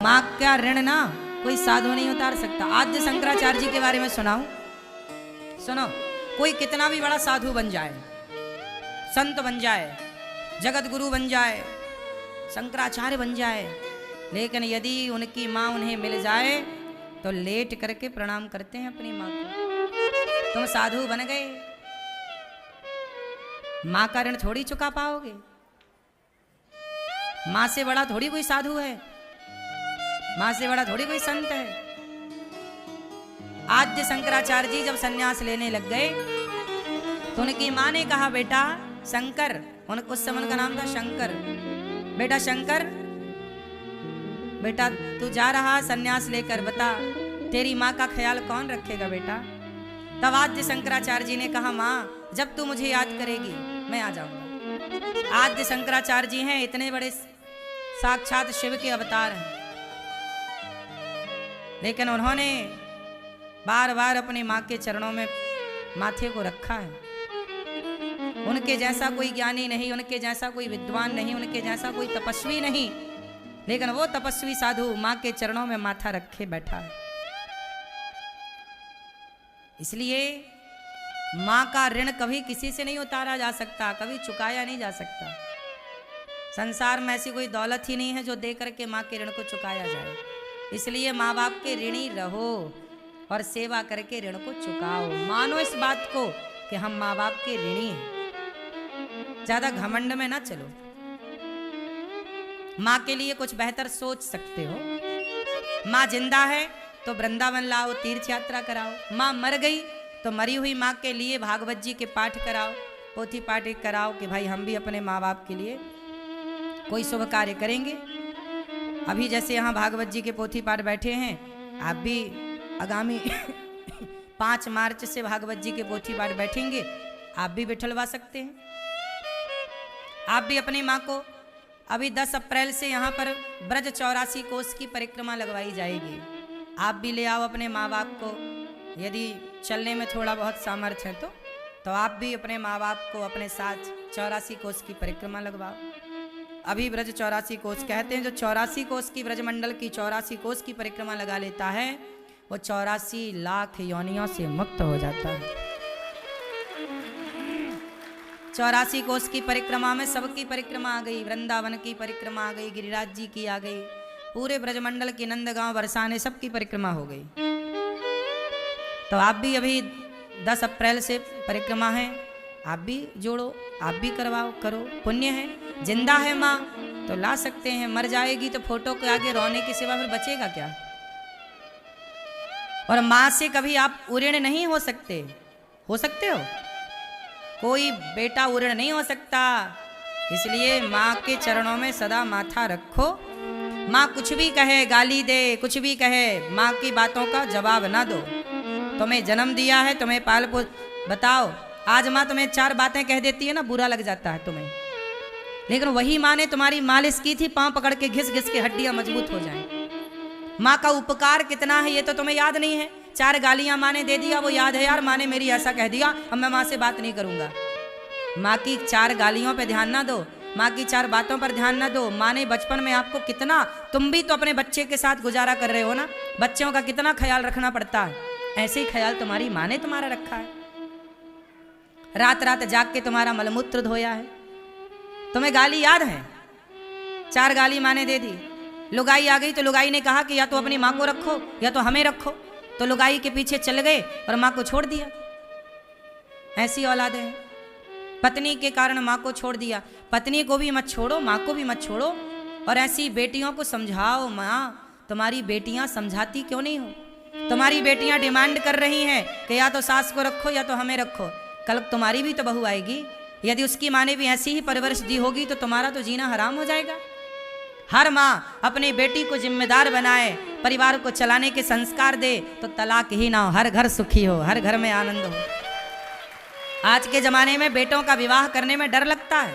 माँ का ऋण ना कोई साधु नहीं उतार सकता। आद्य शंकराचार्य जी के बारे में सुनाऊं, सुनो। कोई कितना भी बड़ा साधु बन जाए, संत बन जाए, जगत गुरु बन जाए, शंकराचार्य बन जाए, लेकिन यदि उनकी माँ उन्हें मिल जाए तो लेट करके प्रणाम करते हैं अपनी माँ को। तुम साधु बन गए, माँ का ऋण थोड़ी चुका पाओगे। माँ से बड़ा थोड़ी कोई साधु है, माँ से बड़ा थोड़ी कोई संत है। आद्य शंकराचार्य जी जब सन्यास लेने लग गए तो उनकी माँ ने कहा, बेटा शंकर, उस समय उनका नाम था शंकर, बेटा शंकर, बेटा तू जा रहा सन्यास लेकर, बता तेरी माँ का ख्याल कौन रखेगा बेटा। तब आद्य शंकराचार्य जी ने कहा, माँ जब तू मुझे याद करेगी मैं आ जाऊंगा। आद्य शंकराचार्य जी हैं इतने बड़े साक्षात शिव के अवतार हैं, लेकिन उन्होंने बार बार अपनी माँ के चरणों में माथे को रखा है। उनके जैसा कोई ज्ञानी नहीं, उनके जैसा कोई विद्वान नहीं, उनके जैसा कोई तपस्वी नहीं, लेकिन वो तपस्वी साधु माँ के चरणों में माथा रखे बैठा है। इसलिए माँ का ऋण कभी किसी से नहीं उतारा जा सकता, कभी चुकाया नहीं जा सकता। संसार में ऐसी कोई दौलत ही नहीं है जो दे करके माँ के ऋण को चुकाया जाए। इसलिए माँ बाप के ऋणी रहो और सेवा करके ऋण को चुकाओ। मानो इस बात को कि हम माँ बाप के ऋणी हैं। ज्यादा घमंड में ना चलो। माँ के लिए कुछ बेहतर सोच सकते हो। माँ जिंदा है तो वृंदावन लाओ, तीर्थ यात्रा कराओ। माँ मर गई तो मरी हुई माँ के लिए भागवत जी के पाठ कराओ, पोथी पाठ कराओ कि भाई हम भी अपने माँ बाप के लिए कोई शुभ कार्य करेंगे। अभी जैसे यहाँ भागवत जी के पोथी पाठ बैठे हैं, आप भी आगामी 5 मार्च से भागवत जी के पोथी पाठ बैठेंगे, आप भी बिठलवा सकते हैं। आप भी अपनी माँ को, अभी 10 अप्रैल से यहाँ पर ब्रज 84 कोस की परिक्रमा लगवाई जाएगी। आप भी ले आओ अपने माँ बाप को, यदि चलने में थोड़ा बहुत सामर्थ्य है तो आप भी अपने माँ बाप को अपने साथ 84 कोस की परिक्रमा लगवाओ। अभी ब्रज 84 कोस कहते हैं, जो 84 कोस की ब्रजमंडल की 84 कोस की परिक्रमा लगा लेता है वो 84 लाख योनियों से मुक्त हो जाता है। 84 कोस की परिक्रमा में सबकी परिक्रमा आ गई, वृंदावन की परिक्रमा आ गई, गिरिराज जी की आ गई, पूरे ब्रजमंडल की नंदगांव बरसाने सबकी परिक्रमा हो गई। तो आप भी अभी 10 अप्रैल से परिक्रमा है, आप भी जोड़ो, आप भी करवाओ, करो, पुण्य है। जिंदा है माँ तो ला सकते हैं, मर जाएगी तो फोटो के आगे रोने के सिवा फिर बचेगा क्या। और माँ से कभी आप उऋण नहीं हो सकते। हो सकते हो? कोई बेटा उऋण नहीं हो सकता। इसलिए माँ के चरणों में सदा माथा रखो। माँ कुछ भी कहे, गाली दे, कुछ भी कहे, माँ की बातों का जवाब ना दो। तुम्हें जन्म दिया है, तुम्हें पाल पोस, बताओ आज माँ तुम्हें 4 बातें कह देती है ना, बुरा लग जाता है तुम्हें, लेकिन वही माँ ने तुम्हारी मालिश की थी, पांव पकड़ के घिस घिस के हड्डियां मजबूत हो जाएं। माँ का उपकार कितना है ये तो तुम्हें याद नहीं है। 4 गालियां माँ ने दे दिया, वो याद है यार माँ ने मेरी ऐसा कह दिया, अब मैं माँ से बात नहीं करूंगा। माँ की 4 गालियों पे ध्यान ना दो, माँ की 4 बातों पर ध्यान ना दो। माँ ने बचपन में आपको कितना, तुम भी तो अपने बच्चे के साथ गुजारा कर रहे हो ना, बच्चों का कितना ख्याल रखना पड़ता है, ऐसे ही ख्याल तुम्हारी माँ ने तुम्हारा रखा है। रात रात जाग के तुम्हारा मलमूत्र धोया है। तुम्हें गाली याद है? 4 गाली माँ ने दे दी। लुगाई आ गई तो लुगाई ने कहा कि या तो अपनी माँ को रखो या तो हमें रखो, तो लुगाई के पीछे चल गए और माँ को छोड़ दिया। ऐसी औलादें हैं। पत्नी के कारण माँ को छोड़ दिया, पत्नी को भी मत छोड़ो, माँ को भी मत छोड़ो। और ऐसी बेटियों को समझाओ, माँ तुम्हारी बेटियां समझाती क्यों नहीं हो? तुम्हारी बेटियां डिमांड कर रही हैं कि या तो सास को रखो या तो हमें रखो। कल तुम्हारी भी तो बहू आएगी, यदि उसकी माँ ने भी ऐसी ही परवरिश दी होगी तो तुम्हारा तो जीना हराम हो जाएगा। हर माँ अपनी बेटी को जिम्मेदार बनाए, परिवार को चलाने के संस्कार दे, तो तलाक ही ना हो, हर घर सुखी हो, हर घर में आनंद हो। आज के जमाने में बेटों का विवाह करने में डर लगता है,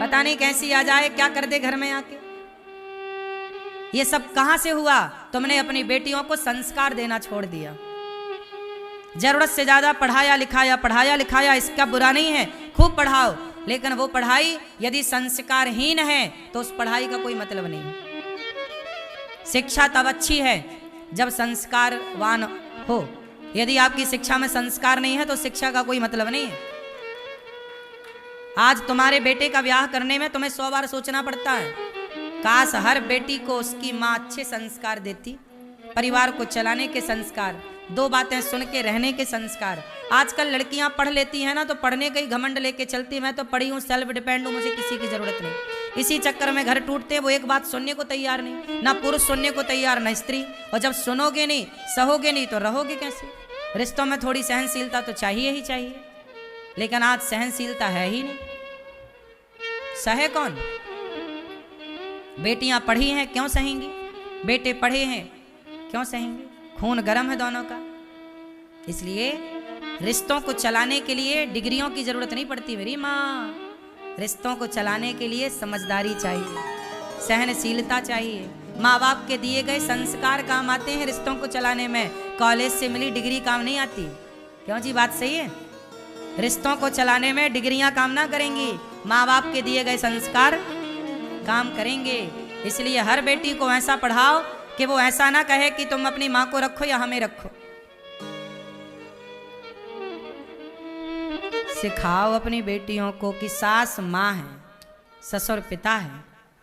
पता नहीं कैसी आ जाए, क्या कर दे घर में आके। ये सब कहां से हुआ? तुमने अपनी बेटियों को संस्कार देना छोड़ दिया। जरूरत से ज्यादा पढ़ाया लिखाया, इसका बुरा नहीं है, खूब पढ़ाओ, लेकिन वो पढ़ाई यदि संस्कारहीन है तो उस पढ़ाई का कोई मतलब नहीं। शिक्षा तब अच्छी है जब संस्कारवान हो। यदि आपकी शिक्षा में संस्कार नहीं है तो शिक्षा का कोई मतलब नहीं है। आज तुम्हारे बेटे का ब्याह करने में तुम्हें 100 बार सोचना पड़ता है। काश हर बेटी को उसकी माँ अच्छे संस्कार देती, परिवार को चलाने के संस्कार, 2 बातें सुन के रहने के संस्कार। आजकल लड़कियां पढ़ लेती हैं ना तो पढ़ने का ही घमंड लेके चलती, मैं तो पढ़ी हूँ, सेल्फ डिपेंड हूँ, मुझे किसी की जरूरत नहीं। इसी चक्कर में घर टूटते हैं। वो एक बात सुनने को तैयार नहीं, ना पुरुष सुनने को तैयार ना स्त्री। और जब सुनोगे नहीं, सहोगे नहीं तो रहोगे कैसे? रिश्तों में थोड़ी सहनशीलता तो चाहिए ही चाहिए, लेकिन आज सहनशीलता है ही नहीं। सहे कौन? बेटियां पढ़ी हैं क्यों सहेंगी, बेटे पढ़े हैं क्यों सहेंगे? खून गर्म है दोनों का। इसलिए रिश्तों को चलाने के लिए डिग्रियों की जरूरत नहीं पड़ती मेरी माँ। रिश्तों को चलाने के लिए समझदारी चाहिए, सहनशीलता चाहिए। माँ बाप के दिए गए संस्कार काम आते हैं रिश्तों को चलाने में। कॉलेज से मिली डिग्री काम नहीं आती। क्यों जी, बात सही है? रिश्तों को चलाने में डिग्रियां काम ना करेंगी, माँ बाप के दिए गए संस्कार काम करेंगे। इसलिए हर बेटी को ऐसा पढ़ाओ कि वो ऐसा ना कहे कि तुम अपनी माँ को रखो या हमें रखो। सिखाओ अपनी बेटियों को कि सास माँ है, ससुर पिता है,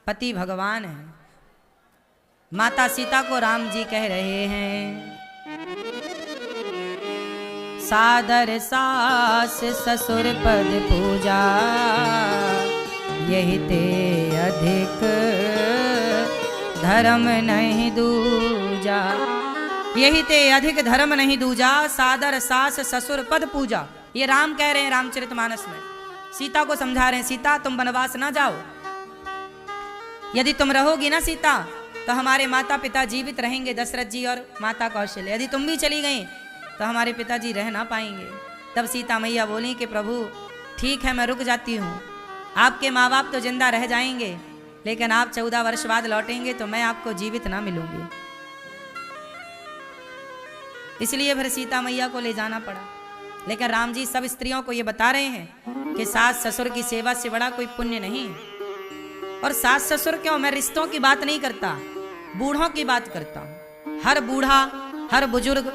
पति भगवान है। माता सीता को राम जी कह रहे हैं, सादर सास ससुर पद पूजा, यही ते अधिक धर्म नहीं दूजा। यही ते अधिक धर्म नहीं दूजा, सादर सास ससुर पद पूजा। ये राम कह रहे हैं रामचरितमानस में, सीता को समझा रहे हैं, सीता तुम वनवास ना जाओ। यदि तुम रहोगी ना सीता तो हमारे माता पिता जीवित रहेंगे, दशरथ जी और माता कौशल्या। यदि तुम भी चली गई तो हमारे पिताजी रह ना पाएंगे। तब सीता मैया बोली कि प्रभु ठीक है, मैं रुक जाती हूँ, आपके माँ बाप तो जिंदा रह जाएंगे, लेकिन आप 14 वर्ष बाद लौटेंगे तो मैं आपको जीवित ना मिलूंगी। इसलिए फिर सीता मैया को ले जाना पड़ा। लेकिन राम जी सब स्त्रियों को ये बता रहे हैं कि सास ससुर की सेवा से बड़ा कोई पुण्य नहीं है। और सास ससुर क्यों, मैं रिश्तों की बात नहीं करता, बूढ़ों की बात करता हूं। हर बूढ़ा, हर बुजुर्ग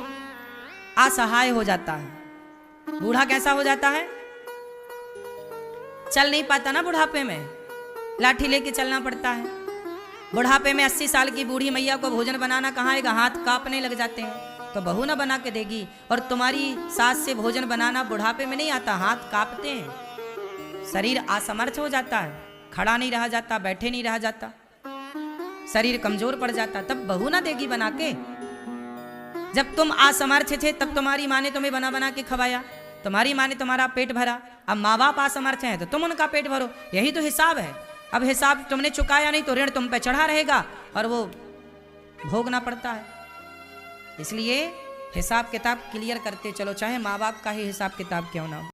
असहाय हो जाता है। बूढ़ा कैसा हो जाता है? चल नहीं पाता ना बुढ़ापे में, लाठी लेके चलना पड़ता है। बुढ़ापे में 80 साल की बूढ़ी मैया को भोजन बनाना कहाँ आएगा, हाथ कांपने लग जाते हैं, तो बहू ना बना के देगी। और तुम्हारी सास से भोजन बनाना बुढ़ापे में नहीं आता, हाथ कांपते हैं, शरीर असमर्थ हो जाता है, खड़ा नहीं रहा जाता, बैठे नहीं रहा जाता, शरीर कमजोर पड़ जाता, तब बहू ना देगी बना के। जब तुम असमर्थ थे तब तुम्हारी माँ ने तुम्हें बना बना के खवाया, तुम्हारी माँ ने तुम्हारा पेट भरा। अब माँ बाप असमर्थ हैं तो तुम उनका पेट भरो, यही तो हिसाब है। अब हिसाब तुमने चुकाया नहीं तो ऋण तुम पे चढ़ा रहेगा और वो भोगना पड़ता है। इसलिए हिसाब किताब क्लियर करते चलो, चाहे माँ बाप का ही हिसाब किताब क्यों ना हो।